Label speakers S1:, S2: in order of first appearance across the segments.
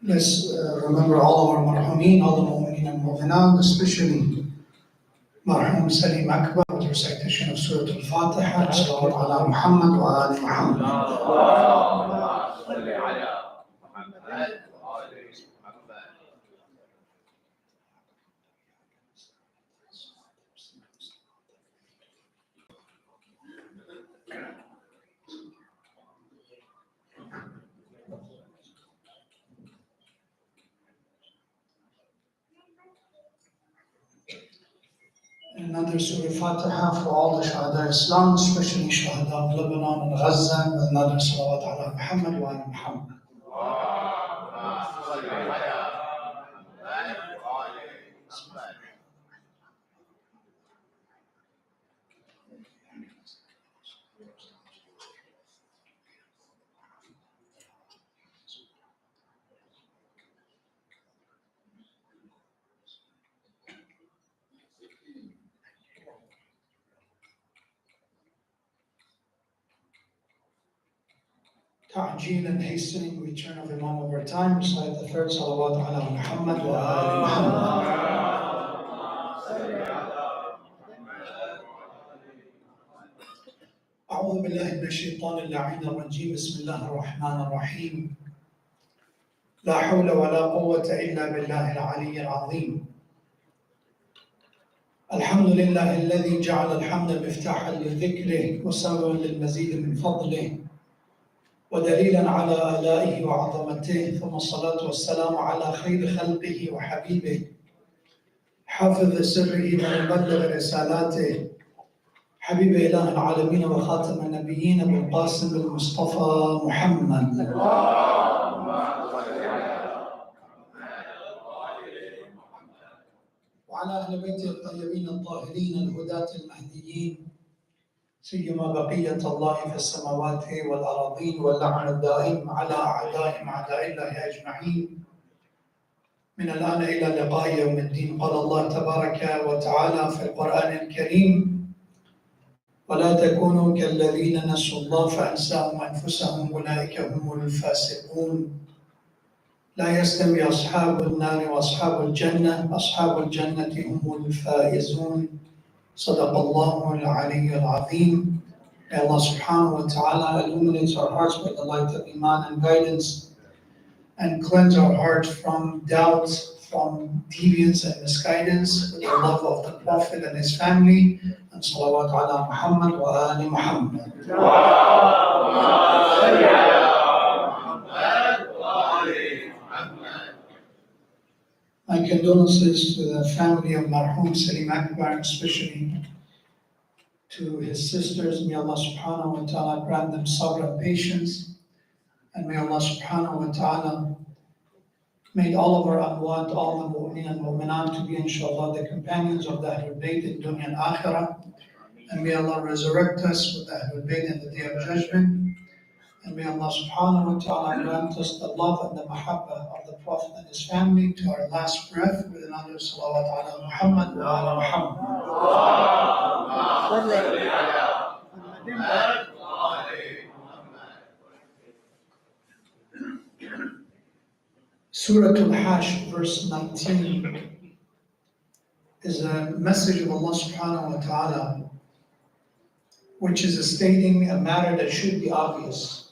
S1: Let's remember all of our marhumeen, all the mu'mineen and mu'minat, especially Mahroum Salim Akber with recitation of Surah Al-Fatiha, Salawat ala Muhammad wa ali Muhammad. Another Surah Fatiha for all the Shuhada Islam, especially Shuhada of Lebanon and Gaza, with another Salawat ala Muhammad wa ali Muhammad. Ta'jeel and hastening return of Imam over time, recite the third Salawat ala Muhammad wa ali Muhammad. أعوذ بالله من الشيطان اللعين الرجيم بسم الله الرحمن الرحيم لا حول ولا قوة إلا بالله العلي العظيم الحمد لله الذي جعل الحمد مفتاحا لذكره وسببا للمزيد من فضله ودليلا على آلائه وعظمته ثم الصلاة والسلام على خير خلقه وحبيبه حافظ سره ومبلغ رسالاته حبيب إله العالمين وخاتم النبيين أبو القاسم المصطفى محمد وعلى أهل بيته الطيبين الطاهرين الهداة المهديين سيما بقية الله في السماوات والأراضين واللعن الدائم على أعدائهم أعداء الله أجمعين من الآن إلى لقاء يوم الدين. قال الله تبارك وتعالى في القرآن الكريم ولا تكونوا كالذين نسوا الله فأنساهم أنفسهم أولئك هم الفاسقون لا يستوي أصحاب النار وأصحاب الجنة أصحاب الجنة هم الفائزون صدق الله العلي العظيم. May Allah subhanahu wa ta'ala illuminate our hearts with the light of Iman and guidance and cleanse our hearts from doubt, from deviance and misguidance with the love of the Prophet and his family and salawat ala Muhammad wa ali Muhammad. My condolences to the family of Mahroum Salim Akber, especially to his sisters. May Allah subhanahu wa ta'ala grant them sabr and patience. And may Allah subhanahu wa ta'ala make all of our amwat, all the mu'min and mu'minat to be inshallah the companions of the Ahlul Bayt in dunya and akhirah. And may Allah resurrect us with the Ahlul Bayt in the day of judgment. And may Allah subhanahu wa ta'ala grant us the love and the mahabbah of the Prophet and his family to our last breath with another salawat ala Muhammad wa ala Muhammad. Surah Al-Hash, verse 19, is a message of Allah subhanahu wa ta'ala, which is stating a matter that should be obvious.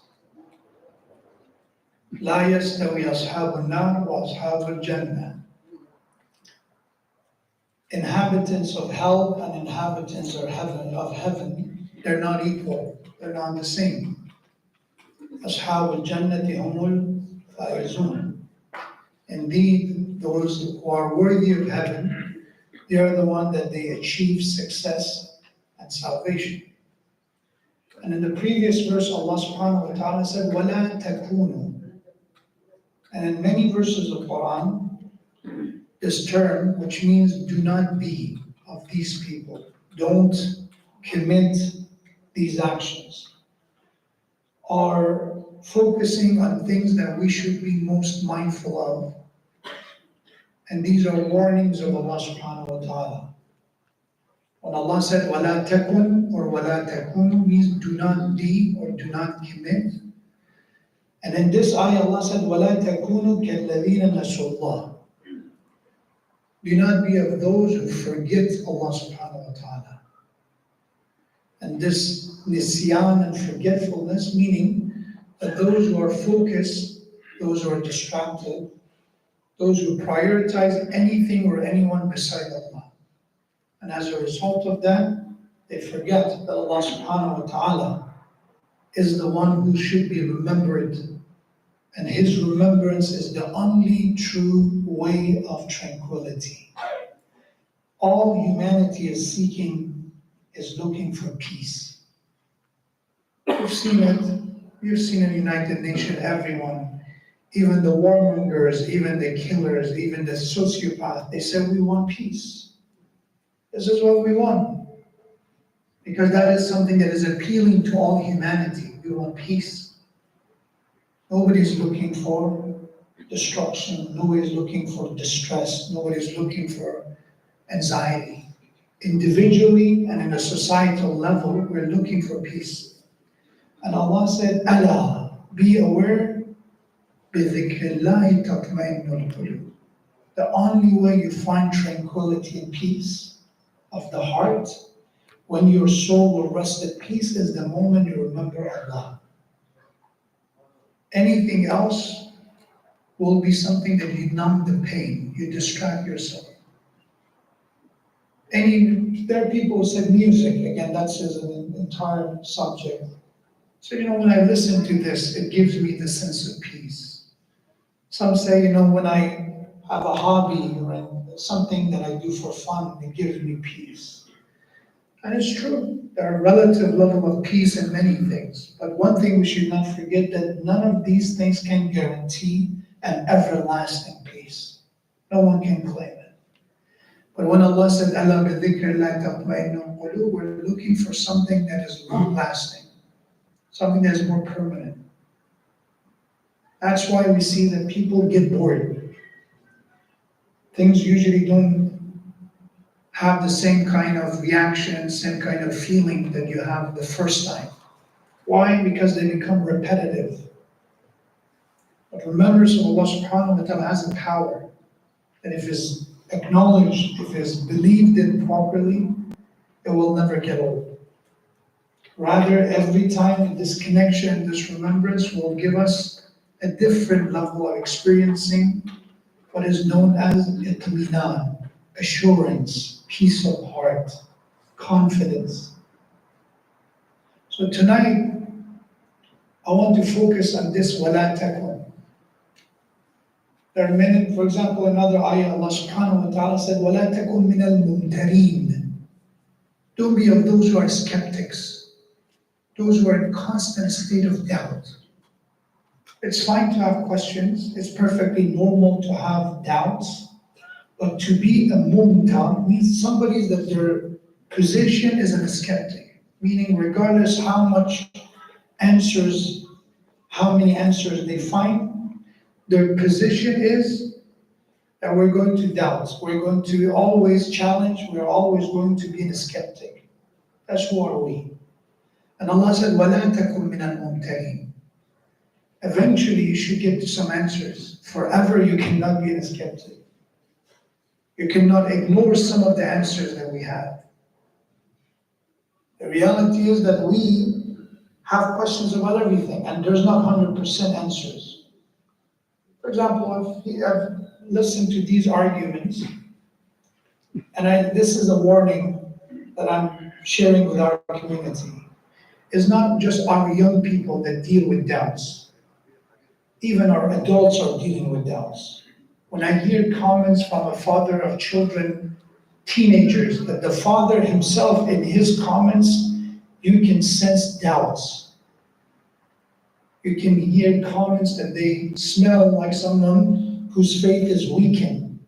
S1: لا يستوي أصحاب النار وأصحاب الجنة. Inhabitants of hell and inhabitants of heaven, they're not equal, they're not the same. أصحاب الجنة هم الفائزون. Indeed, those who are worthy of heaven, they are the one that they achieve success and salvation. And in the previous verse, Allah subhanahu wa ta'ala said, وَلَا تَكُونُوا. And in many verses of Quran, this term, which means do not be of these people, don't commit these actions, are focusing on things that we should be most mindful of. And these are warnings of Allah subhanahu wa ta'ala. When Allah said, وَلَا تَكُنْ or وَلَا تَكُنْ means do not be or do not commit. And in this ayah, Allah said, وَلَا تَكُونُوا كَالَّذِينَ نَسُوا اللَّهِ. Do not be of those who forget Allah subhanahu wa ta'ala. And this nisyan and forgetfulness, meaning that those who are focused, those who are distracted, those who prioritize anything or anyone beside Allah. And as a result of that, they forget that Allah subhanahu wa ta'ala is the one who should be remembered. And His remembrance is the only true way of tranquility. All humanity is seeking, is looking for peace. You've seen it. You've seen in the United Nations, everyone, even the warmongers, even the killers, even the sociopaths, they said we want peace. This is what we want. Because that is something that is appealing to all humanity. We want peace. Nobody's looking for destruction. Nobody's looking for distress. Nobody's looking for anxiety. Individually and in a societal level, we're looking for peace. And Allah said, Allah, be aware, بِذِكْرِ اللَّهِ تَطْمَئِنُّ الْقُلُوبُ. The only way you find tranquility and peace of the heart, when your soul will rest at peace, is the moment you remember Allah. Anything else will be something that you numb the pain, you distract yourself. There are people who said music, again, that's an entire subject. So, when I listen to this, it gives me the sense of peace. Some say, when I have a hobby or something that I do for fun, it gives me peace. And it's true, there are relative level of peace in many things. But one thing we should not forget, that none of these things can guarantee an everlasting peace. No one can claim it. But when Allah said, "Allah bidhikr la tatma'innu qulub," we're looking for something that is long-lasting, something that is more permanent. That's why we see that people get bored. Things usually don't have the same kind of reaction, same kind of feeling that you have the first time. Why? Because they become repetitive. But remembrance of Allah subhanahu wa ta'ala has a power that if it's acknowledged, if it's believed in properly, it will never get old. Rather, every time this connection, this remembrance will give us a different level of experiencing what is known as itminan, assurance, peace of heart, confidence. So tonight, I want to focus on this وَلَا تَكُنْ. There are many, for example, another ayah, Allah subhanahu wa ta'ala said, وَلَا تَكُنْ مِنَ الْمُمْتَرِينَ. Don't be of those who are skeptics, those who are in constant state of doubt. It's fine to have questions, it's perfectly normal to have doubts, but to be a mumta means somebody that their position is a skeptic, meaning regardless how many answers they find, their position is that we're going to doubt, we're going to always challenge, we're always going to be a skeptic. That's who are we. And Allah said, وَلَا تَكُنْ مِنَ الْمُمْتَرِينَ. Eventually you should get to some answers. Forever you cannot be a skeptic. You cannot ignore some of the answers that we have. The reality is that we have questions about everything, and there's not 100% answers. For example, I've listened to these arguments, and this is a warning that I'm sharing with our community. It's not just our young people that deal with doubts. Even our adults are dealing with doubts. When I hear comments from a father of children, teenagers, that the father himself in his comments, you can sense doubts. You can hear comments that they smell like someone whose faith is weakened.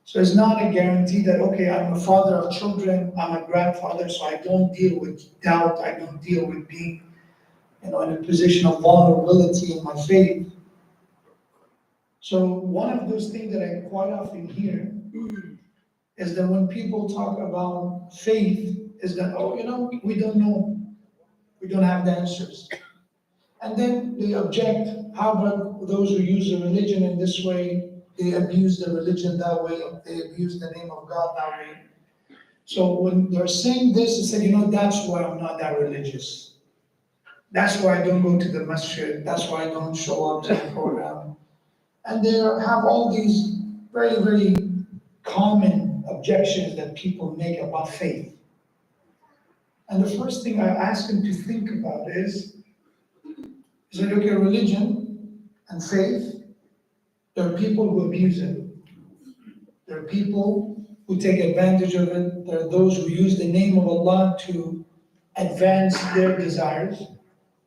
S1: So it's not a guarantee that, okay, I'm a father of children, I'm a grandfather, so I don't deal with doubt, I don't deal with being in a position of vulnerability in my faith. So one of those things that I quite often hear is that when people talk about faith, is that, we don't know. We don't have the answers. And then they object, how about those who use the religion in this way? They abuse the religion that way, they abuse the name of God that way. So when they're saying this, they say, that's why I'm not that religious. That's why I don't go to the masjid. That's why I don't show up to the program. And they have all these very, very common objections that people make about faith. And the first thing I ask them to think about is that, okay, religion and faith, there are people who abuse it. There are people who take advantage of it. There are those who use the name of Allah to advance their desires.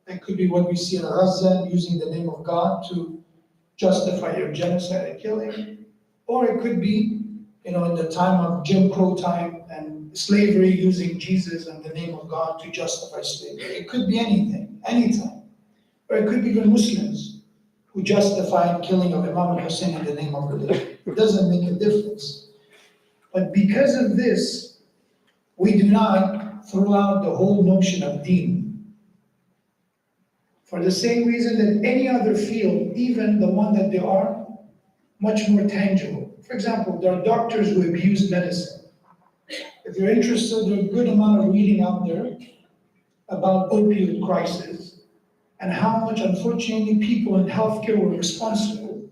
S1: That could be what we see in Gaza, using the name of God to justify your genocide and killing. Or it could be, in the time of Jim Crow time and slavery, using Jesus and the name of God to justify slavery. It could be anything, anytime. Or it could be even Muslims who justify killing of Imam al-Hussein in the name of religion. It doesn't make a difference. But because of this, we do not throw out the whole notion of deen. For the same reason that any other field, even the one that they are much more tangible. For example, there are doctors who abuse medicine. If you're interested, there's a good amount of reading out there about opioid crisis and how much, unfortunately, people in healthcare were responsible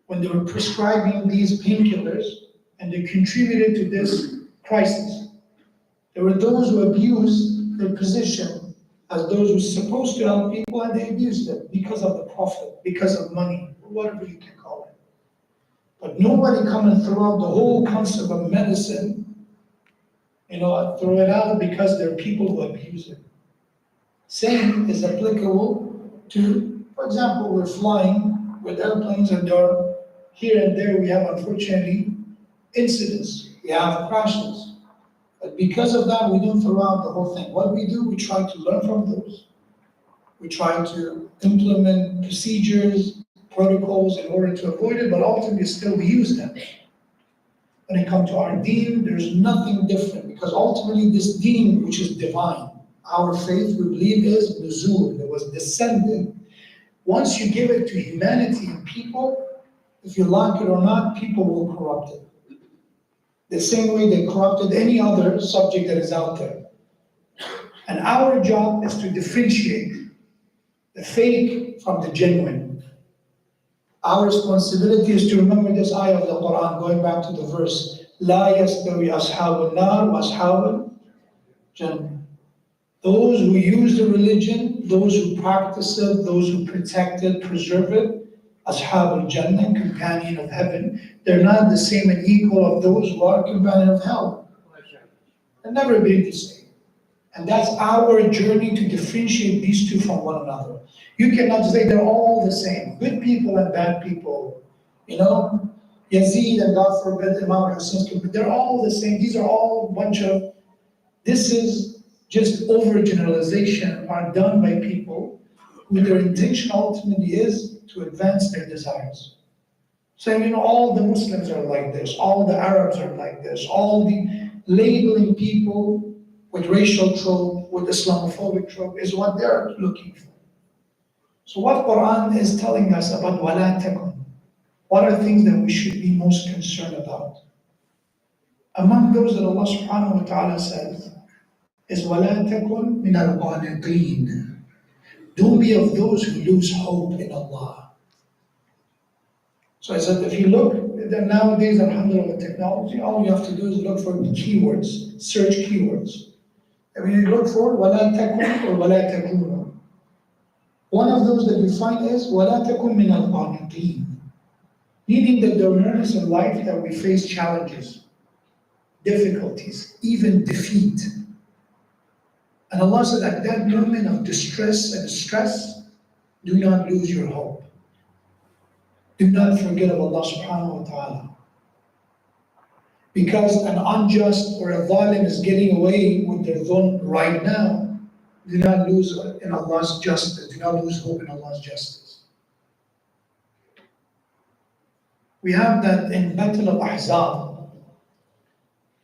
S1: when they were prescribing these painkillers, and they contributed to this crisis. There were those who abused their position as those who were supposed to help people, and they abused it because of the profit, because of money, or whatever you can call it. But nobody come and throw out the whole concept of medicine, throw it out because there are people who abuse it. Same is applicable to, for example, we're flying with airplanes, and here and there we have, unfortunately, incidents. We have crashes. But because of that, we don't throw out the whole thing. What we do, we try to learn from those. We try to implement procedures, protocols in order to avoid it, but ultimately still we use them. When it comes to our deen, there's nothing different, because ultimately this deen, which is divine, our faith, we believe, is nuzul, that was descended. Once you give it to humanity and people, if you like it or not, people will corrupt it. The same way they corrupted any other subject that is out there. And our job is to differentiate the fake from the genuine. Our responsibility is to remember this ayah of the Quran, going back to the verse, لا يستوي أصحاب النار وأصحاب الجنة. Those who use the religion, those who practice it, those who protect it, preserve it, Ashab al-Jannah, companion of heaven, they're not the same and equal of those who are companion of hell. They'll never be the same. And that's our journey to differentiate these two from one another. You cannot say they're all the same, good people and bad people. Yazid and God forbid Imam Hussein's, they're all the same. These are all a bunch of, this is just overgeneralization are done by people who their intention ultimately is to advance their desires. Saying, all the Muslims are like this, all the Arabs are like this, all the labeling people with racial trope, with Islamophobic trope is what they're looking for. So what Quran is telling us about wala takun, what are things that we should be most concerned about? Among those that Allah subhanahu wa ta'ala says is wala takun min al-qanitin. Don't be of those who lose hope in Allah. So I said, if you look, nowadays, alhamdulillah, with technology, all you have to do is look for the keywords, search keywords. And when you look for وَلَا تَكُنْ or وَلَا تَكُونُ, one of those that you find is وَلَا تَكُنْ مِنَ الْقَانِطِينَ, meaning that there are moments in life that we face challenges, difficulties, even defeat. And Allah said, at that moment of distress and stress, do not lose your hope. Do not forget of Allah subhanahu wa ta'ala. Because an unjust or a zalim is getting away with their dhulm right now, do not lose in Allah's justice. Do not lose hope in Allah's justice. We have that in Battle of Ahzab.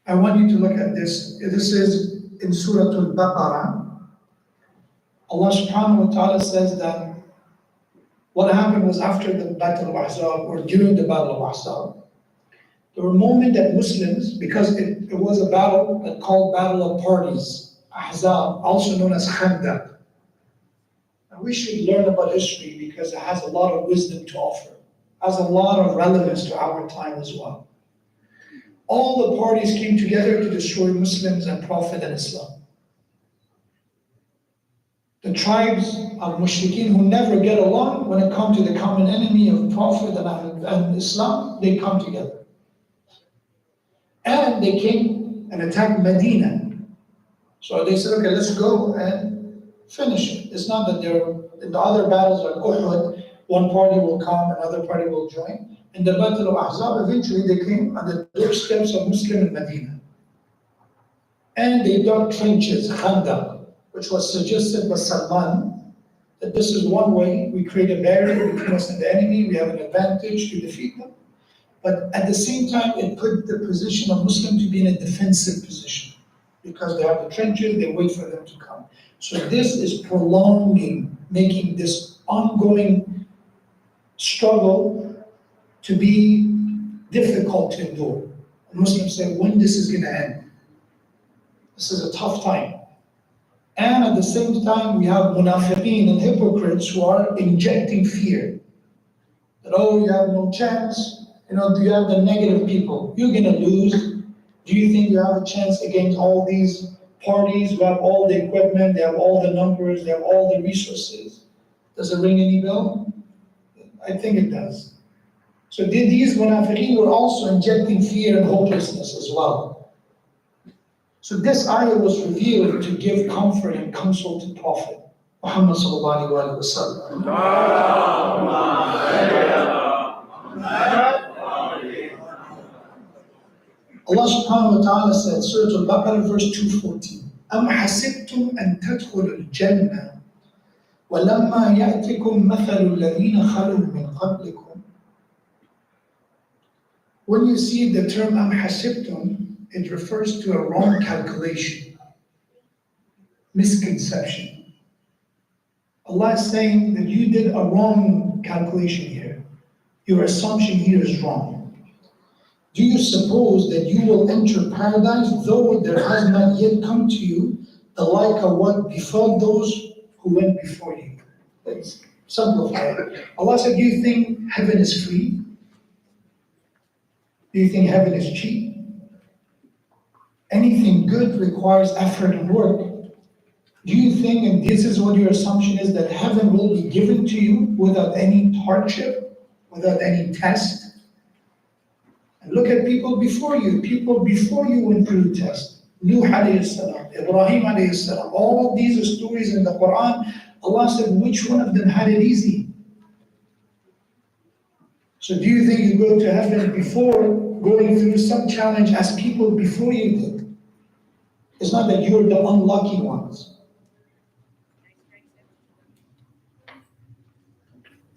S1: I want you to look at this. This is in Surah Al-Baqarah. Allah subhanahu wa ta'ala says that what happened was after the Battle of Ahzab or during the Battle of Ahzab, there were moments that Muslims, because it was a battle called Battle of Parties, Ahzab, also known as Khandaq. And we should learn about history because it has a lot of wisdom to offer, has a lot of relevance to our time as well. All the parties came together to destroy Muslims and Prophet and Islam. The tribes of mushrikeen who never get along, when it comes to the common enemy of Prophet and Islam, they come together. And they came and attacked Medina. So they said, okay, let's go and finish it. It's not that they're, in the other battles like Uhud, one party will come, another party will join. In the Battle of Ahzab, eventually they came on the doorsteps of Muslim in Medina. And they dug trenches, Khandaq, which was suggested by Salman, that this is one way we create a barrier between us and the enemy, we have an advantage to defeat them. But at the same time, it put the position of Muslim to be in a defensive position because they have the trenches, they wait for them to come. So this is prolonging, making this ongoing struggle to be difficult to endure. Muslims say, when this is going to end? This is a tough time. And at the same time, we have munafiqeen and hypocrites who are injecting fear. That, oh, you have no chance. You know, do you have the negative people? You're going to lose. Do you think you have a chance against all these parties who have all the equipment, they have all the numbers, they have all the resources? Does it ring any bell? I think it does. So these munafiqeen were also injecting fear and hopelessness as well. So this ayah was revealed to give comfort and counsel to Prophet Muhammad sallallahu alaihi wasallam. Allah subhanahu wa ta'ala said, Surah Al-Baqarah, verse 214, أَمْ حَسِبْتُمْ أَن تَدْخُلُوا الْجَنَّةَ وَلَمَّا يَأْتِكُمْ مَثَلُ الَّذِينَ خَلُوا مِنْ قَبْلِكُمْ. When you see the term أَمْ حَسِبْتُمْ, it refers to a wrong calculation, misconception. Allah is saying that you did a wrong calculation here. Your assumption here is wrong. Do you suppose that you will enter paradise, though there has not yet come to you the like of what befell those who went before you? Let's simplify it. Allah said, do you think heaven is free? Do you think heaven is cheap? Anything good requires effort and work. Do you think, and this is what your assumption is, that heaven will be given to you without any hardship, without any test? And look at people before you. People before you went through the test. Nuh alayhi salam, Ibrahim alayhi salam. All of these stories in the Quran, Allah said, which one of them had it easy? So do you think you go to heaven before going through some challenge as people before you did? It's not that you're the unlucky ones.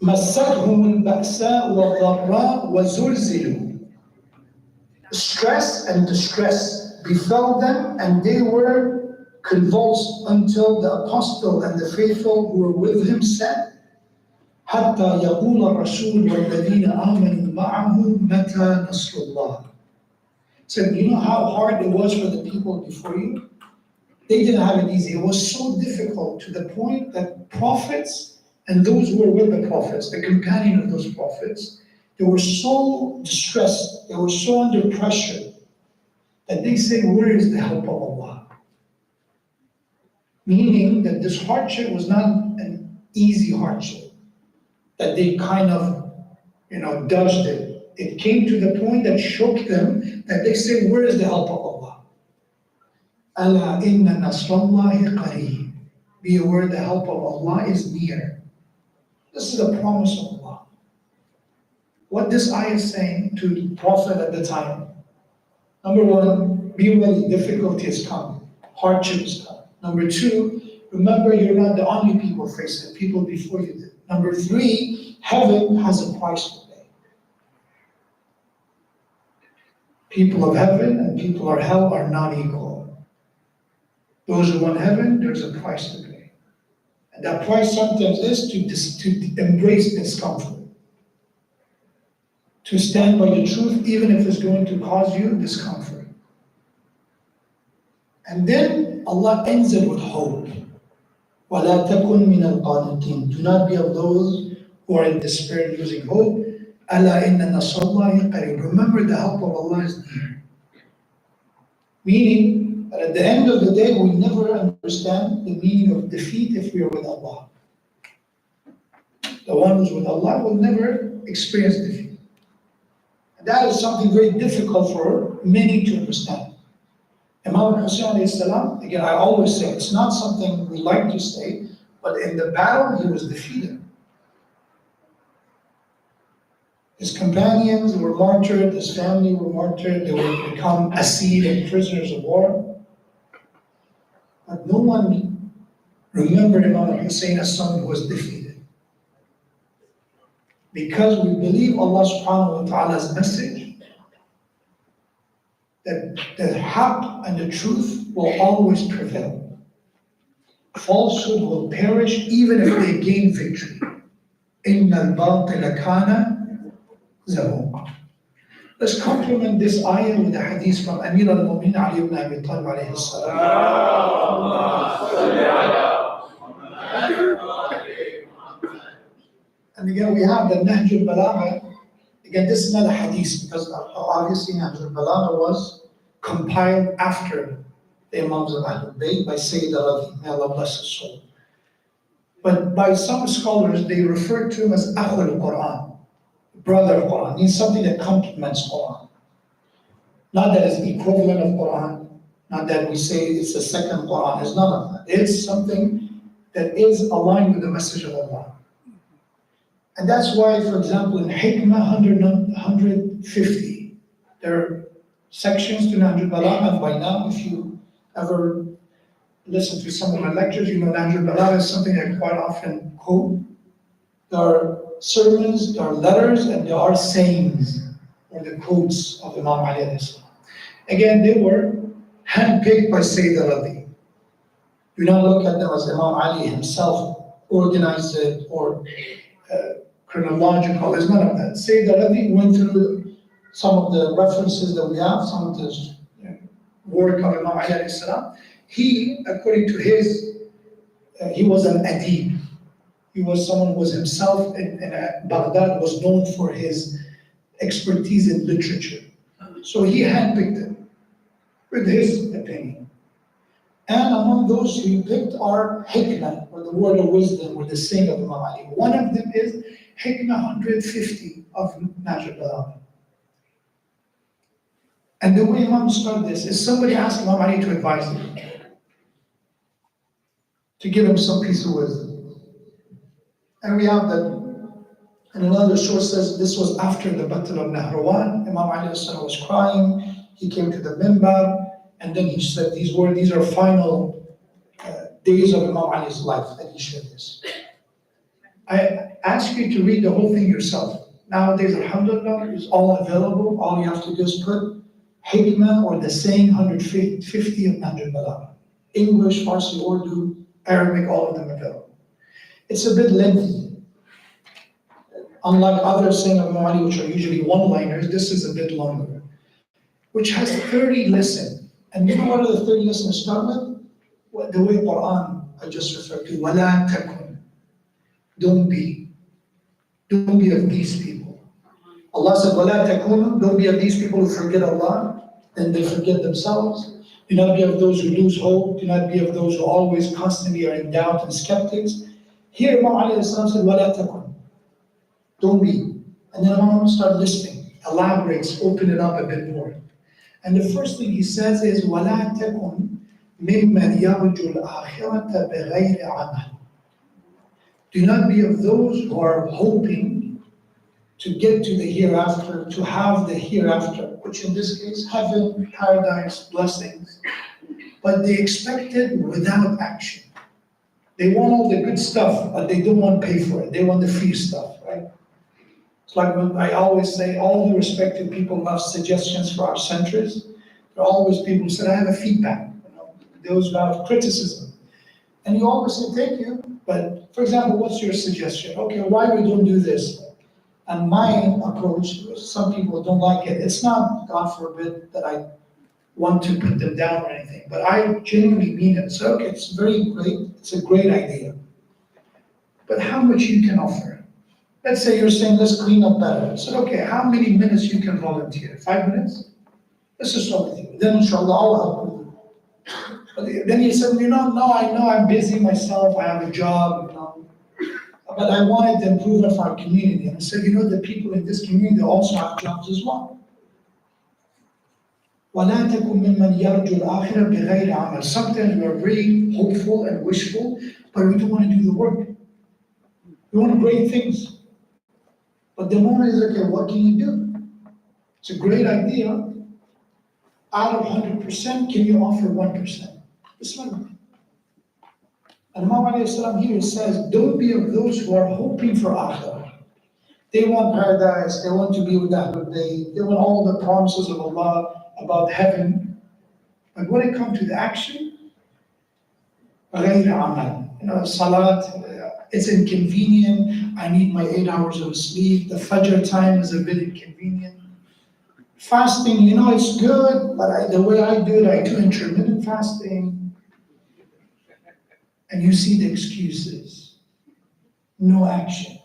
S1: مَسَّتْهُمُ الْبَأْسَاءُ وَالضَّرَّاءُ وَزُلْزِلُوا. Stress and distress befell them, and they were convulsed until the apostle and the faithful who were with him said, حَتَّى يَقُولَ الرَّسُولُ وَالَّذِينَ آمَنُوا مَعَهُ مَتَى نَصْرُ اللَّهِ. Said, you know how hard it was for the people before you? They didn't have it easy. It was so difficult to the point that prophets and those who were with the prophets, the companion of those prophets, they were so distressed, they were so under pressure, that they said, where is the help of Allah? Meaning that this hardship was not an easy hardship, that they kind of, dodged it. It came to the point that shook them, that they said, where is the help of Allah? أَلَا إِنَّ نَصْرَ اللَّهِ قَرِيبٌ. Be aware the help of Allah is near. This is a promise of Allah. What this ayah is saying to the Prophet at the time, number one, be ready, difficulties come, hardships come. Number two, remember you're not the only people facing it, people before you did. Number three, heaven has a price to pay. People of heaven and people of hell are not equal. Those who want heaven, there's a price to pay. And that price sometimes is to embrace discomfort, to stand by the truth even if it's going to cause you discomfort. And then Allah ends it with hope. وَلَا تَكُنْ مِنَ الْقَانِطِينَ. Do not be of those who are in despair losing hope. أَلَا إِنَّ نَصْرَ اللَّهِ قَرِيبٌ. Remember, the help of Allah is near. Meaning, that at the end of the day, we never understand the meaning of defeat if we are with Allah. The one who's with Allah will never experience defeat. And that is something very difficult for many to understand. Imam Hussein alayhi salam, again, I always say, it's not something we like to say, but in the battle, he was defeated. His companions were martyred, his family were martyred, they would become asir and prisoners of war. But no one remembered Imam Hussein as someone who was defeated. Because we believe Allah subhanahu wa ta'ala's message, that the haqq and the truth will always prevail. Falsehood will perish even if they gain victory. إِنَّ الْبَاطِلَ كَانَ زَهُوقًا. Let's complement this ayah with a hadith from Amir al-Mu'minin Ali ibn Abi Talib alayhi salam. And again, we have the Nahj al-Balagha. Again, this is not a hadith because obviously Nahj al-Balagha was compiled after the Imams of Ahlul Bayt by Sayyid al-Rafi, may Allah bless his soul. But by some scholars, they refer to him as Akhul al-Quran, brother of Quran, means something that complements Quran. Not that it's equivalent of Quran, not that we say it's the second Quran, it's none of that. It's something that is aligned with the message of Allah. And that's why, for example, in Hikmah 150, there are sections to Nahj al-Balagha, and by now, if you ever listen to some of my lectures, you know Nahj al-Balagha is something I quite often quote. There are sermons, there are letters, and there are sayings, or the quotes of Imam Ali alayhi salam. Again, they were handpicked by Sayyid al-Rafi. Do not look at them as Imam Ali himself organized it, or chronological, there's none of that. Sayyid al-Rafi went through some of the references that we have, some of the work of Imam Ali alayhi salam. He, according to his, he was an adib. He was someone who was himself in Baghdad, was known for his expertise in literature. So he handpicked it with his opinion. And among those he picked are hikmah, or the word of wisdom, or the saying of Imam Ali. One of them is Hikmah 150 of Nahj al-Balagha. And the way Imam started this is somebody asked Imam Ali to advise him, to give him some piece of wisdom. And we have that, and another source says this was after the Battle of Mahroum. Imam Ali was crying, he came to the minbar, and then he said these words, these are final days of Imam Ali's life that he shared this. I ask you to read the whole thing yourself. Nowadays, alhamdulillah, it's all available. All you have to do is put Hikmah or the saying 150 of Nahj al-Balagha. English, Farsi, Urdu, Arabic, all of them available. It's a bit lengthy. Unlike other saying of Imam Ali, which are usually one-liners, this is a bit longer, which has 30 lessons. And you know what are the 30 lessons start with? The way Quran I just referred to, وَلَا تَكُنْ. Don't be of these people. Allah said, وَلَا تَكُونُ. Don't be of these people who forget Allah, then they forget themselves. Do not be of those who lose hope. Do not be of those who always constantly are in doubt and skeptics. Here Imam Ali said, وَلَا تَكُونُ. Don't be. And then Imam started listing, elaborates, open it up a bit more. And the first thing he says is, وَلَا تَكُونُ مِمَّنْ يَرْجُو الْآخِرَةَ بِغَيْرِ عَمَلٍ. Do not be of those who are hoping to get to the hereafter, to have the hereafter, which in this case, heaven, paradise, blessings. But they expect it without action. They want all the good stuff, but they don't want to pay for it. They want the free stuff, right? It's like when I always say, all due respect to people who have suggestions for our centers, there are always people who say, I have a feedback, those who have criticism. And you always say, thank you. But for example, what's your suggestion? Okay, why we don't do this? And my approach, some people don't like it. It's not, God forbid, that I want to put them down or anything, but I genuinely mean it. So, okay, it's very great. It's a great idea. But how much you can offer? Let's say you're saying, let's clean up better. I said, okay, how many minutes you can volunteer? 5 minutes? Let's just start with you. Then inshallah, I'll help you. But then he said, no, I know I'm busy myself. I have a job, but I wanted to improve it for our community. And I said, the people in this community also have jobs as well. وَلَا تَكُنْ مِمَّنْ يَرْجُو الْآخِرَةَ بِغَيْرِ عَمَلٍ. Sometimes we're very hopeful and wishful, but we don't want to do the work. We want great things. But the moment is, okay, what can you do? It's a great idea. Out of 100%, can you offer 1%? Bismillah. And Imam alayhi salam here says, don't be of those who are hoping for akhirah. They want paradise, they want to be with Ahlul Bayt, they want all the promises of Allah about heaven. But when it comes to the action, غير عمل. Salat, it's inconvenient. I need my 8 hours of sleep. The Fajr time is a bit inconvenient. Fasting, it's good, but the way I do it, I do intermittent fasting. And you see the excuses. No action.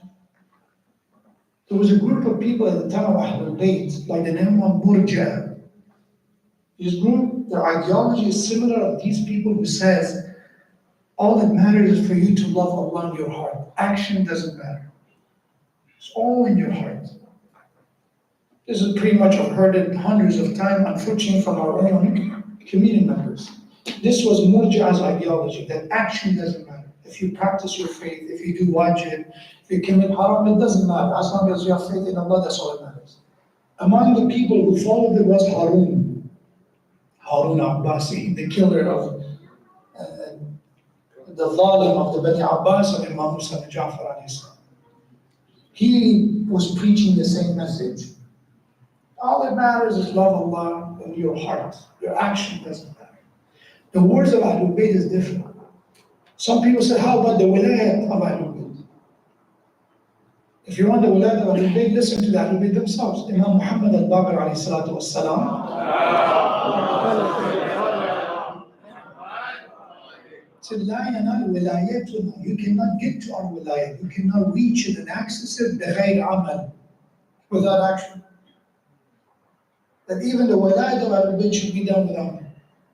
S1: There was a group of people at the time of Ahlul Bayt, like the name of Murja. This group, their ideology is similar of these people who says, all that matters is for you to love Allah in your heart. Action doesn't matter. It's all in your heart. This is pretty much, I've heard it hundreds of times, unfortunately, from our own community members. This was Murji'a's ideology, that action doesn't matter. If you practice your faith, if you do wajib, if you commit haram, it doesn't matter. As long as you have faith in Allah, that's all that matters. Among the people who followed it was Harun Abbasi, the killer of the zalim of the Bani Abbas and Imam Musa and Ja'far alayhi salam. He was preaching the same message. All that matters is love Allah in your heart. Your action doesn't matter. The words of Ahlul Bayt is different. Some people say, how about the wilayat of Ahlul Bayt? If you want the wilayat of Ahlul Bayt, listen to the Ahlul Bayt themselves. Imam Muhammad al-Baqir alayhi salatu was-salam said, لا ينال ولايتنا. You cannot get to our wilayat. You cannot reach it and access it بغير عمل, without action. That even the wilayat of Ahlul Bayt should be done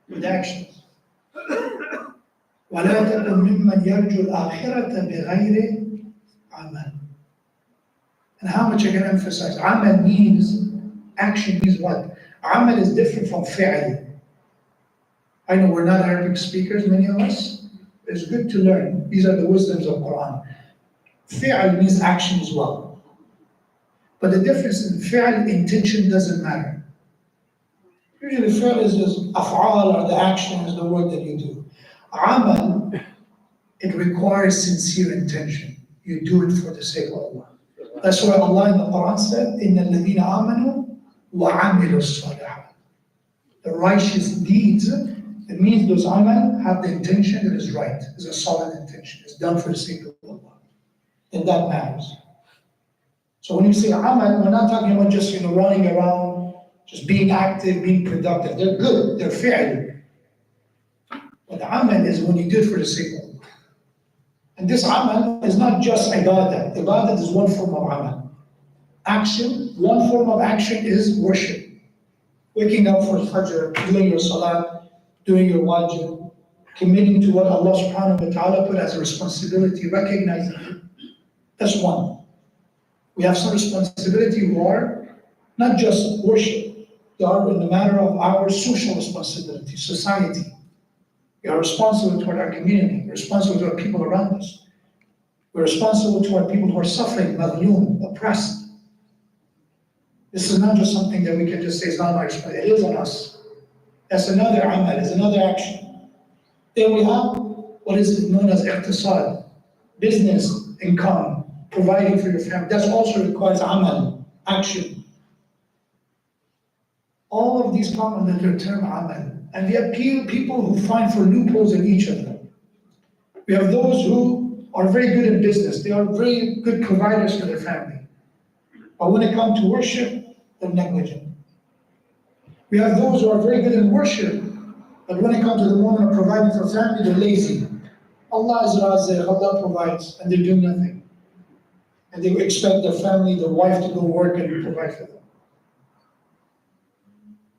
S1: with actions. وَلَا تَكُنْ مِمَّنْ يَرْجُو الْآخِرَةَ بِغَيْرِ عَمَلٍ. And how much I can emphasize, amal means, action means what? Amal is different from fi'l. I know we're not Arabic speakers, many of us. It's good to learn. These are the wisdoms of Quran. Fi'l means action as well. But the difference in fi'l, intention doesn't matter. Usually fi'l is just af'al, or the action is the word that you do. Amal, it requires sincere intention. You do it for the sake of Allah. That's why Allah in the Quran said, إِنَّ الَّذِينَ آمَنُوا وَعَمِلُوا الصَّالِحَاتِ. The righteous deeds, it means those amal have the intention that is right. It's a solid intention. It's done for the sake of Allah. And that matters. So when you say amal, we're not talking about just running around, just being active, being productive. They're good, they're fi'l. But amal is when you do it for the sake of Allah. And this amal is not just ibadah. Ibadah is one form of amal. Action, one form of action is worship. Waking up for Fajr, doing your salat, doing your wajib, committing to what Allah subhanahu wa ta'ala put as a responsibility, recognizing it. That's one. We have some responsibility who are not just worship, they are in the matter of our social responsibility, society. We are responsible toward our community, we're responsible to our people around us. We're responsible to our people who are suffering, Mahroum, oppressed. This is not just something that we can just say is not my responsibility. It is on us. That's another amal, it's another action. Then we have what is known as iqtisad, business, income, providing for your family. That also requires amal, action. All of these come under the term amal. And we have people who find for loopholes in each of them. We have those who are very good in business. They are very good providers for their family. But when it comes to worship, they're negligent. We have those who are very good in worship, but when it comes to the moment of providing for family, they're lazy. Allah is Razzaq, Allah provides, and they're doing nothing. And they expect their family, their wife to go work and provide for them.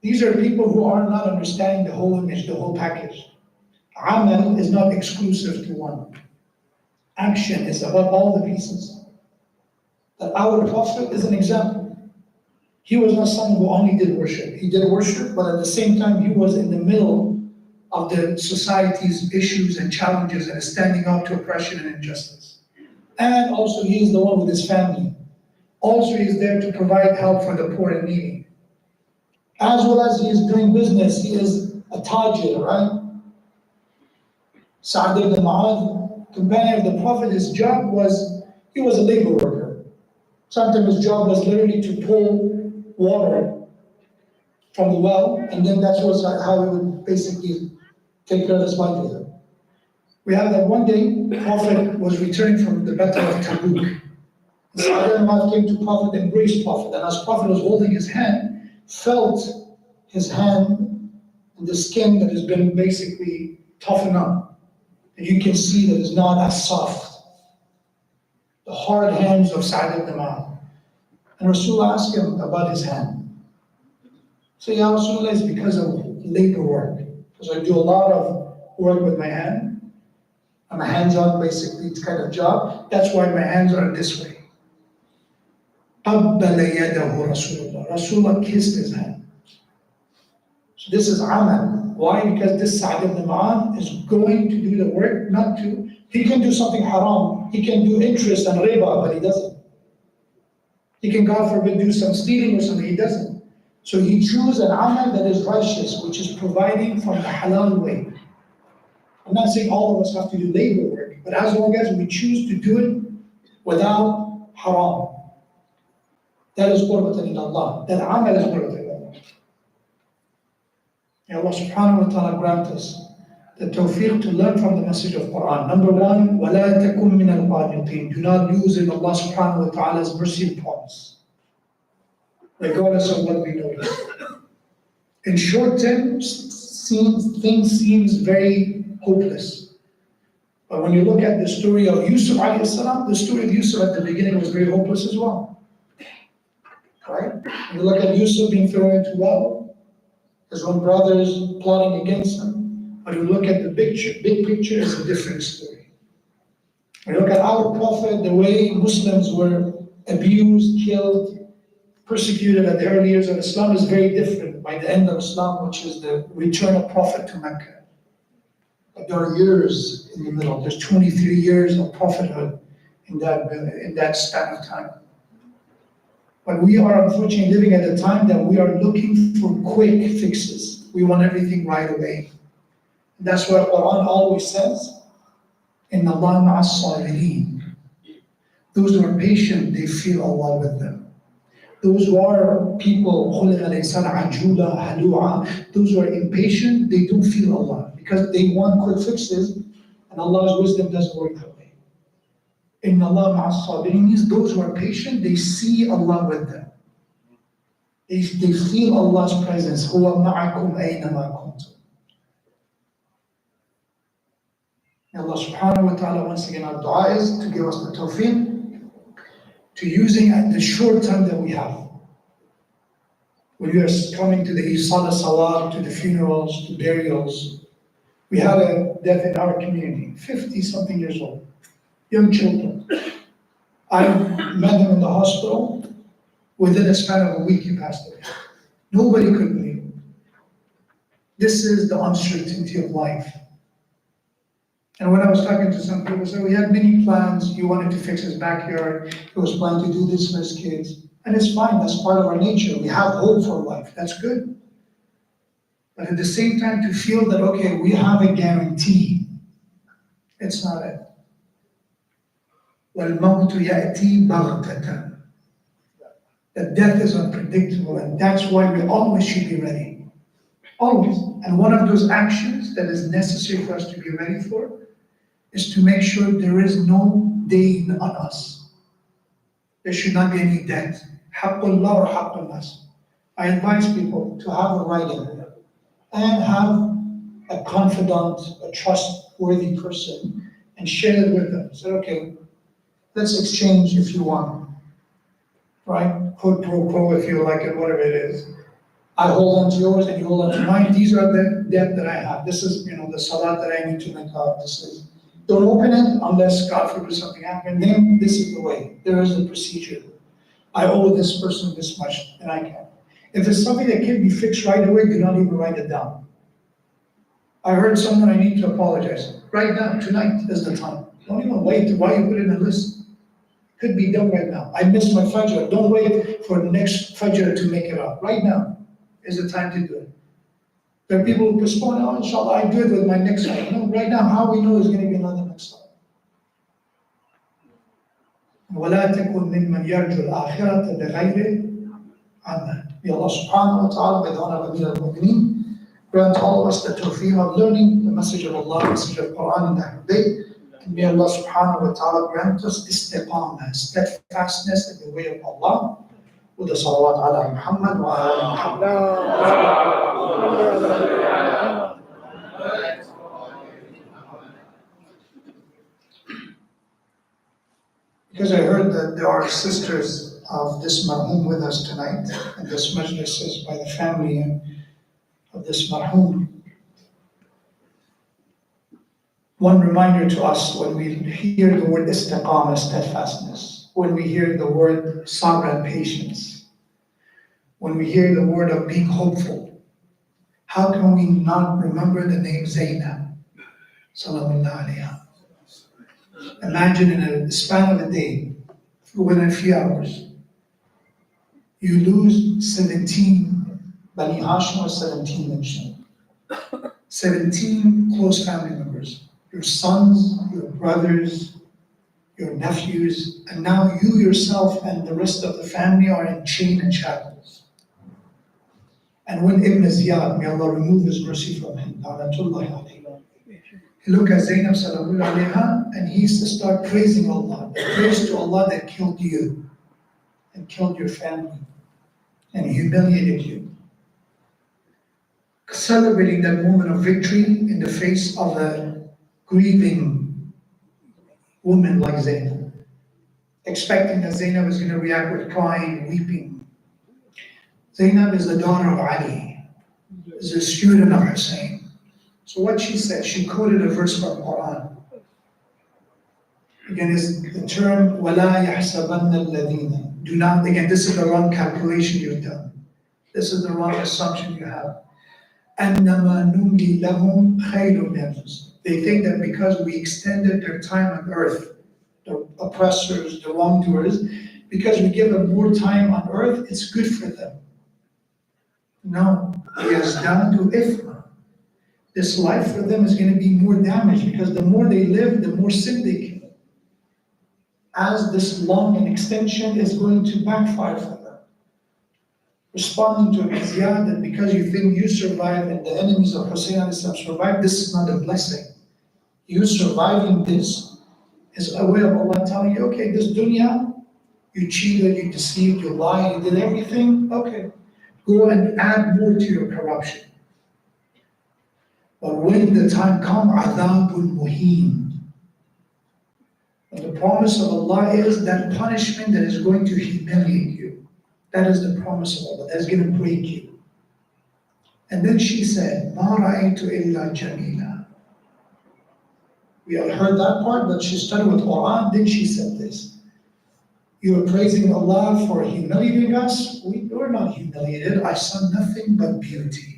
S1: These are people who are not understanding the whole image, the whole package. Amal is not exclusive to one. Action is about all the pieces. That our Prophet is an example. He was not someone who only did worship. He did worship, but at the same time, he was in the middle of the society's issues and challenges and standing up to oppression and injustice. And also, he is the one with his family. Also, he is there to provide help for the poor and needy. As well as he is doing business, he is a tajir, right? Sa'd ibn Mu'adh, companion of the Prophet, his job was, he was a labor worker. Sometimes his job was literally to pull water from the well, and then that was how he would basically take care of his livelihood. We have that one day, the Prophet was returning from the battle of Tabuk. Sa'd ibn Mu'adh came to Prophet, embraced Prophet, and as Prophet was holding his hand, felt his hand and the skin that has been basically toughened up. And you can see that it's not as soft. The hard hands of Sa'd ibn Mu'adh. And Rasulullah asked him about his hand. So, Ya Rasulullah, it's because of labor work. Because I do a lot of work with my hand. I'm a hands-on, basically, kind of job. That's why my hands are this way. قَبَّلَ يَدَهُ Rasulullah. Rasulullah kissed his hand. So this is amal. Why? Because this Sa'd ibn Mu'adh is going to do the work, not to. He can do something haram. He can do interest and riba, but he doesn't. He can, God forbid, do some stealing or something. He doesn't. So he chooses an amal that is righteous, which is providing from the halal way. I'm not saying all of us have to do labor work, but as long as we choose to do it without haram, that is qurbatan ila Allah. That amal is qurbatan ila Allah. May Allah subhanahu wa ta'ala grant us the tawfiq to learn from the message of Quran. Number one, وَلَا تَكُمْ مِنَ الْقَانِطِينَ. Do not lose in Allah subhanahu wa ta'ala's mercy and promise, regardless of what we know. In short term, things seem very hopeless. But when you look at the story of Yusuf alayhi salam, the story of Yusuf at the beginning was very hopeless as well. Right? When you look at Yusuf being thrown into well, his own brothers plotting against him. But when you look at the big picture is a different story. When you look at our Prophet, the way Muslims were abused, killed, persecuted at the early years of Islam is very different by the end of Islam, which is the return of Prophet to Mecca. But there are years in the middle. There's 23 years of prophethood in that span of time. But we are unfortunately living at a time that we are looking for quick fixes. We want everything right away. And that's what Quran always says. Inna Allah ma'as sabirin. Those who are patient, they feel Allah with them. Those who are people, those who are impatient, they don't feel Allah because they want quick fixes, and Allah's wisdom doesn't work that way. Inna Allah ma'as sabirin means those who are patient, they see Allah with them. They feel Allah's presence. Huwa ma'akum aynama kuntum. Allah subhanahu wa ta'ala, once again, our dua is to give us the tawfiq to using at the short time that we have. When we are coming to the Esaal Swab, to the funerals, to burials, we had a death in our community, 50-something years old, young children. I met him in the hospital. Within a span of a week, he passed away. Nobody could believe it. This is the uncertainty of life. And when I was talking to some people, so we had many plans. He wanted to fix his backyard. He was planning to do this for his kids. And it's fine, that's part of our nature. We have hope for life, that's good. But at the same time, to feel that, okay, we have a guarantee, it's not it. وَالْمَوْتُ يَأْتِي بَغْتَةً. That death is unpredictable, and that's why we always should be ready. Always. And one of those actions that is necessary for us to be ready for is to make sure there is no dayn on us. There should not be any debt. Haqqullah or haqqul nas. I advise people to have a writing and have a confidant, a trustworthy person, and share it with them. Say, okay, let's exchange if you want, right? Quid pro quo if you like it, whatever it is. I hold on to yours and you hold on to mine. These are the debt that I have. This is, the salat that I need to make up. This is, don't open it unless God forbid something happened. Then this is the way. There is the procedure. I owe this person this much, and I can. If it's something that can be fixed right away, do not even write it down. I heard someone, I need to apologize. Right now, tonight is the time. Don't even wait. Why you put it in a list? Could be done right now. I missed my Fajr. Don't wait for the next Fajr to make it up. Right now is the time to do it. There are people who postpone, oh, inshallah, I do it with my next one. No, right now, how we know there's going to be another next one. وَلَا تَكُنْ مِمَّنْ يَرْجُو الْآخِرَةَ بِغَيْرِ عَمَلٍ. May Allah subhanahu wa ta'ala, by the honor of Amir al-Mu'mineen, grant all of us the tawfiq of learning the message of Allah, the message of Quran and Ahlul Bayt. And may Allah subhanahu wa ta'ala grant us istiqamah, steadfastness in the way of Allah. With the salawat ala Muhammad wa ala Muhammad. Because I heard that there are sisters of this Mahroum with us tonight, and this Majlis is by the family of this Mahroum. One reminder to us when we hear the word istiqamah, steadfastness, when we hear the word sabr and patience, when we hear the word of being hopeful, how can we not remember the name Zainab? Sallallahu alayha. Imagine in a span of a day, within a few hours, you lose 17, Bani Hashim was 17 mentioned. 17 close family members. Your sons, your brothers, your nephews, and now you yourself and the rest of the family are in chain and shackles. And when Ibn Ziyad, may Allah remove his mercy from him, he looked at Zainab sallallahu alayha and he used to start praising Allah. Praise to Allah that killed you and killed your family and humiliated you. Celebrating that moment of victory in the face of a grieving woman like Zainab. Expecting that Zainab is going to react with crying, weeping. Zainab is the daughter of Ali, is a student of Hussein. So what she said, she quoted a verse from Quran. Again, is the term, وَلَا يَحْسَبَنَّ الَّذِينَ. Do not, again, this is the wrong calculation you've done. This is the wrong assumption you have. أَنَّمَا نُمْلِي لَهُمْ خَيْرٌ لِأَنفُسِهِمْ. They think that because we extended their time on earth, the oppressors, the wrongdoers, because we give them more time on earth, it's good for them. No, يَزْدَادُ إِثْمًا. This life for them is going to be more damaged because the more they live, the more sin they kill. As this long an extension is going to backfire for them. Responding to a Ziyad that because you think you survive and the enemies of Hussein survive, this is not a blessing. You surviving this is a way of Allah telling you, okay, this dunya, you cheated, you deceived, you lied, you did everything, okay. Go and add more to your corruption. But when the time comes, adhabul muheen. And the promise of Allah is that punishment that is going to humiliate you. That is the promise of Allah. That is going to break you. And then she said, "Ma ra'aytu illa jamila." We all heard that part, but she started with Quran. Then she said this: "You are praising Allah for humiliating us. We were not humiliated. I saw nothing but beauty."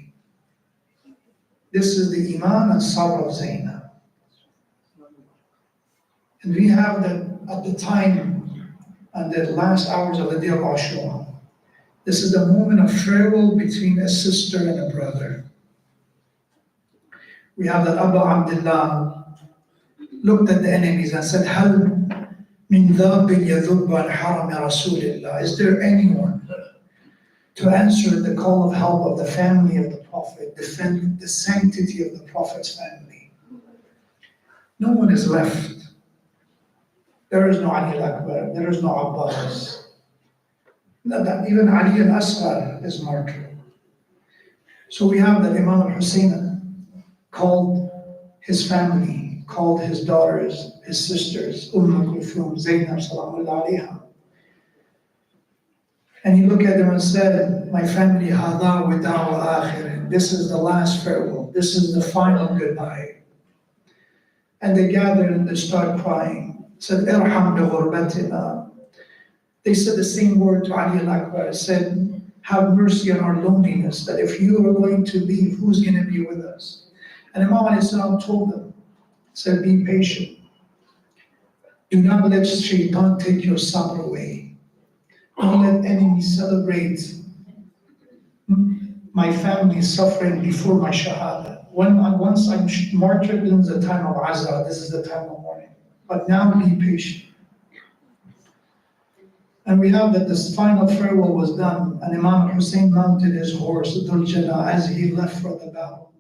S1: This is the Iman and Sabr of Zainab. And we have that at the time, and the last hours of the day of Ashura. This is the moment of farewell between a sister and a brother. We have that Abu Abdullah looked at the enemies and said, "Hal min dhabin yadhub al-haram ya Rasulillah." Is there anyone to answer the call of help of the family of the Prophet, defend the sanctity of the Prophet's family? No one is left. There is no Ali Akber, there is no Abbas. Even Ali al-Asghar is martyred. So we have that Imam al-Hussein called his family, called his daughters, his sisters, Kulthum, Zainab, Salamullah alayha. And he looked at them and said, my family, Hada wada'a akhirin. This is the last farewell. This is the final goodbye. And they gathered and they started crying. Said, Irham bi ghurbatina. They said the same word to Ali al-Akbar. Said, have mercy on our loneliness, that if you are going to leave, who's going to be with us? And Imam alayhi told them, said, be patient. Do not let shaitan take your sabr away. Don't let enemies celebrate my family suffering before my shahada. Once I'm martyred, this is the time of azra, this is the time of mourning. But now be patient. And we have that this final farewell was done, and Imam Hussein mounted his horse, Dhul Jannah, as he left for the battle.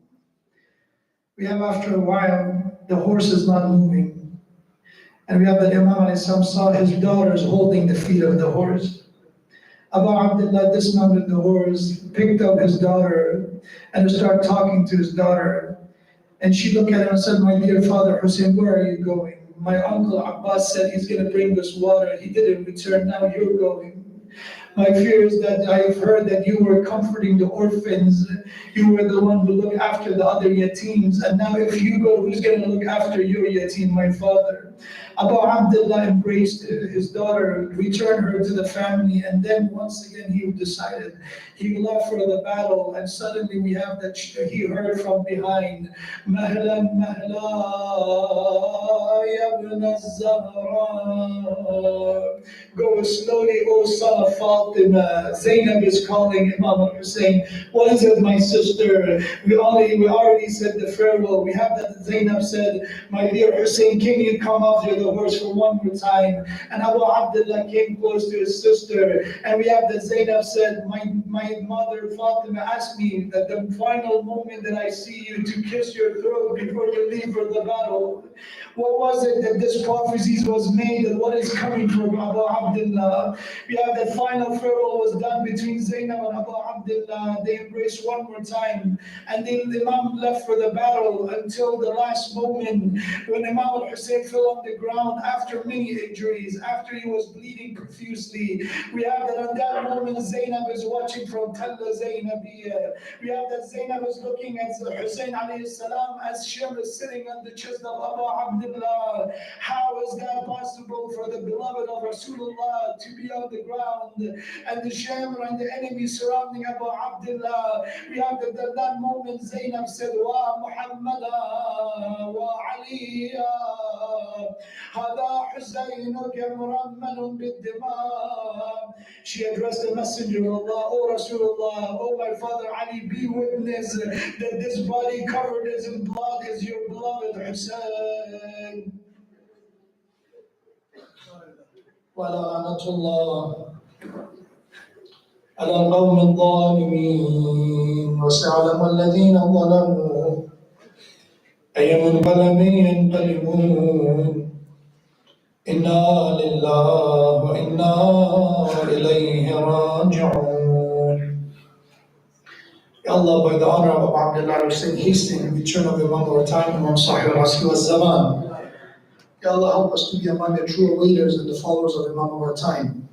S1: We have after a while, the horse is not moving. And we have that Imam saw his daughters holding the feet of the horse. Abu Abdullah dismounted the horse, picked up his daughter, and started talking to his daughter. And she looked at him and said, my dear father Hussein, where are you going? My uncle Abbas said he's going to bring us water. He didn't return, now you're going. My fear is that I've heard that you were comforting the orphans. You were the one who looked after the other yatims. And now if you go, who's going to look after your yatim, my father? Abu Abdullah embraced his daughter, returned her to the family, and then once again he decided he left for the battle, and suddenly we have that he heard from behind, Mahlan Mahla ya ibn al-Zahra. Go slowly, O son of Fatima. Zainab is calling Imam al-Hussein. What is it, my sister? We already said the farewell. We have that Zainab said, my dear Hussein, can you come off the horse for one more time? And Abu Abdullah came close to his sister, and we have that Zainab said, my mother Fatima asked me that the final moment that I see you to kiss your throat before you leave for the battle. What was it that this prophecy was made, and what is coming from Abu Abdullah? We have that final farewell was done between Zainab and Abu Abdullah. They embraced one more time, and then the Imam left for the battle until the last moment when Imam al-Hussein fell on the ground after many injuries, after he was bleeding profusely. We have that at that moment Zainab is watching from Talla Zainabiyya. We have that Zainab is looking at Hussein alayhi salam as Sheikh is sitting on the chest of Abu Abdullah. How is that possible for the beloved of Rasulullah to be on the ground and the Shamr and the enemy surrounding Abu Abdullah? We have that at that moment Zainab said, Wa Muhammada wa Aliya Hada Husaynuka murammanun bid-dima. She addressed the Messenger of Allah, O Rasulullah, O my father Ali, be witness that this body covered in blood is your beloved Hussein. ولعنة الله على القوم الظالمين وسيعلم الذين ظلموا أي منقلب ينقلبون إنا لله وإنا إليه راجعون. Ya Allah, by the honor of Abu Abdullah Hussein, hasten in return of Imam our time, Imam Sahih al-Asri wa Zaman. Ya Allah, help us to be among the true leaders and the followers of Imam of our time.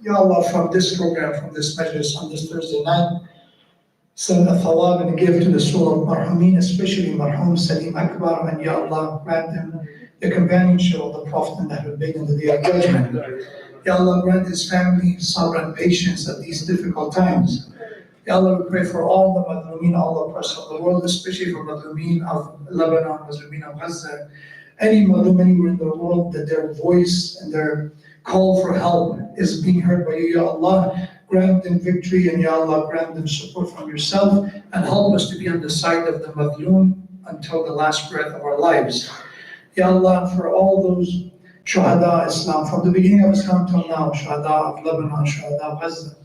S1: Ya Allah, from this program, from this Majlis on this Thursday night, send a thawab and a gift to the soul of Marhumeen, especially Mahroum Salim Akber, and Ya Allah, grant them the companionship of the Prophet and the big in the day of judgment. Ya Allah, grant his family sabr and patience at these difficult times. Ya Allah, we pray for all the Madhumeen, all the oppressed of the world, especially for Madhumeen of Lebanon, Madhumeen of Gaza, any Madhum anywhere in the world, that their voice and their call for help is being heard by you, Ya Allah. Grant them victory, and Ya Allah, grant them support from yourself, and help us to be on the side of the Madhum until the last breath of our lives. Ya Allah, for all those Shuhada Islam, from the beginning of Islam till now, Shuhada of Lebanon, Shuhada of Gaza,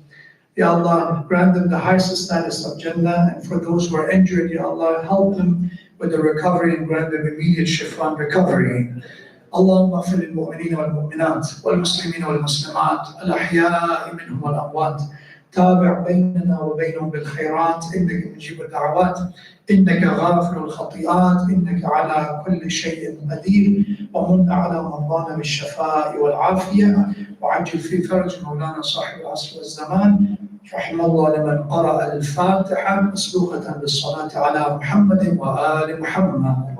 S1: Ya Allah, grant them the highest status of Jannah, and for those who are injured, Ya Allah, help them with the recovery and grant them immediate shifa and recovery. اللهم اغفر للمؤمنين والمؤمنات والمسلمين والمسلمات الأحياء منهم والأموات. تابع بيننا وبينهم بالخيرات إنك مجيب الدعوات، إنك غافر الخطيئات، إنك على كل شيء قدير. ومن على مرضانا بالشفاء والعافية، وعجل في فرج مولانا صاحب العصر والزمان. رحم الله لمن قرأ الفاتحة مسبوقة بالصلاة على محمد وآل محمد.